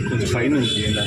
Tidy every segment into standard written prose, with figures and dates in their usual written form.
కొంచెం పైన నుంచి ఇలా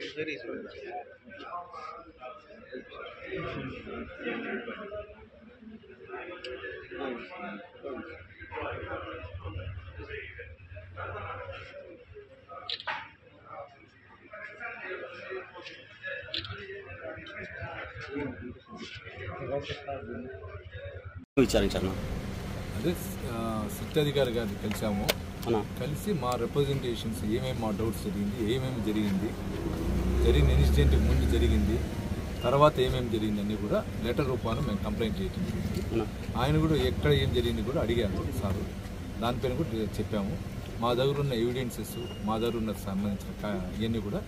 ఎక్కడ విచారించాను. అదే సత్యాధికారి గారిని కలిసాము. కలిసి మా రిప్రజెంటేషన్స్ ఏమేమి మా డౌట్స్ ఏమేమి జరిగిన ఇన్సిడెంట్ ముందు జరిగింది, తర్వాత ఏమేమి జరిగిందని కూడా లెటర్ రూపాన్ని మేము కంప్లైంట్ చేయడం జరిగింది. ఆయన కూడా ఎక్కడ ఏం జరిగింది కూడా అడిగారు సార్. దానిపైన కూడా చెప్పాము. మా దగ్గర ఉన్న ఎవిడెన్సెస్, మా దగ్గర ఉన్న సంబంధించిన ఇవన్నీ కూడా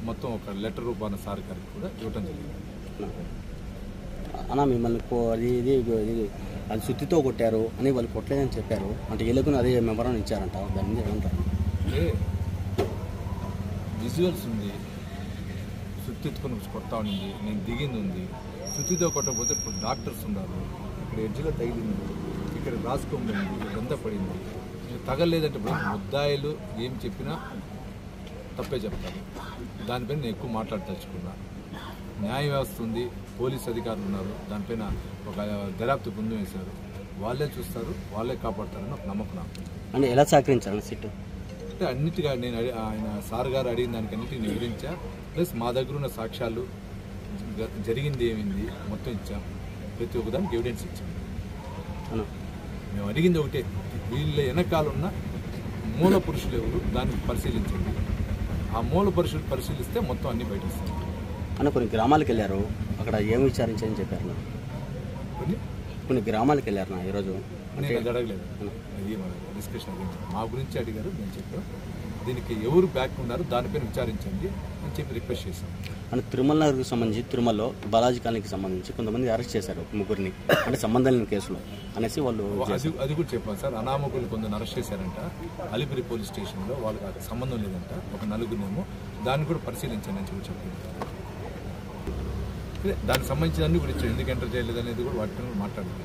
మొత్తం ఒక లెటర్ రూపాన సార్ గారికి కూడా ఇవ్వటం జరిగింది. అన్న మిమ్మల్ని అది సుత్తితో కొట్టారు అని వాళ్ళు కొట్టలేదని చెప్పారు. అంటే వీళ్ళకు అదే మెమరాన్ని ఇచ్చారంట. దాని మీద ఏమంటారు? అంటే విజువల్స్ ఉంది, సుత్తి ఎత్తుకొని కొడతా ఉంది, నేను దిగింది ఉంది. సుత్తితో కొట్టకపోతే ఇప్పుడు డాక్టర్స్ ఉన్నారు, ఇక్కడ ఎడ్జ్లో తగిలింది, ఇక్కడ రాసుకోండి, ఇదంతా పడింది. తగలేదంటే ఇప్పుడు ముద్దాయిలు ఏం చెప్పినా తప్పే చెప్తారు. దానిపైన నేను ఎక్కువ మాట్లాడదలుచుకున్నా. న్యాయ వ్యవస్థ ఉంది, పోలీస్ అధికారులు ఉన్నారు, దానిపైన ఒక దర్యాప్తు బృందం వేశారు. వాళ్ళే చూస్తారు, వాళ్ళే కాపాడతారని ఒక నమ్మకం నాకు. అంటే ఎలా సహకరించారు సిట్టు? అంటే అన్నిటిగా నేను ఆయన సార్ గారు అడిగిన దానికి అన్నిటిని వివరించా. ప్లస్ మా దగ్గర ఉన్న సాక్ష్యాలు, జరిగింది ఏమైంది మొత్తం ఇచ్చాం. ప్రతి ఒక్కదానికి ఎవిడెన్స్ ఇచ్చాం. మేము అడిగింది ఒకటే, వీళ్ళ వెనకాల ఉన్న మూల పురుషులు ఎవరు దాన్ని పరిశీలించండి. ఆ మూల పురుషులు పరిశీలిస్తే మొత్తం అన్ని బయట వస్తాయి. అన్న కొన్ని గ్రామాలకు వెళ్ళారు, అక్కడ ఏం విచారించని చెప్పారు? కొన్ని గ్రామాలకు వెళ్ళారు నా ఈరోజు. నేను అది అడగలేదు, అది డిస్కషన్ అడిగింది. మా గురించి అడిగారు, నేను చెప్పాను. దీనికి ఎవరు బ్యాక్ ఉన్నారు దానిపైన విచారించండి అని చెప్పి రిక్వెస్ట్ చేశాను. అంటే తిరుమల నగర్కి సంబంధించి తిరుమలలో బాలాజీ కాలనీకి సంబంధించి కొంతమంది అరెస్ట్ చేశారు, ముగ్గురిని, అంటే సంబంధం లేని కేసులో అనేసి వాళ్ళు. అది కూడా చెప్పాను సార్. అనామకులు కొందరు అరెస్ట్ చేశారంట అలిపిరి పోలీస్ స్టేషన్లో. వాళ్ళకి సంబంధం లేదంట, ఒక నలుగురినేమో. దాన్ని కూడా పరిశీలించండి అని చెప్పి చెప్పింది. దానికి సంబంధించిన అన్ని కూడా ఇచ్చారు. ఎందుకు ఎంటర్ చేయలేదు అనేది కూడా వాటిని మాట్లాడుతుంది.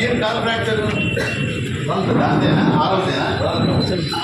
ఏం కాల్ ఫ్రాక్చర్ దాంతేనా ఆరోగ్యనా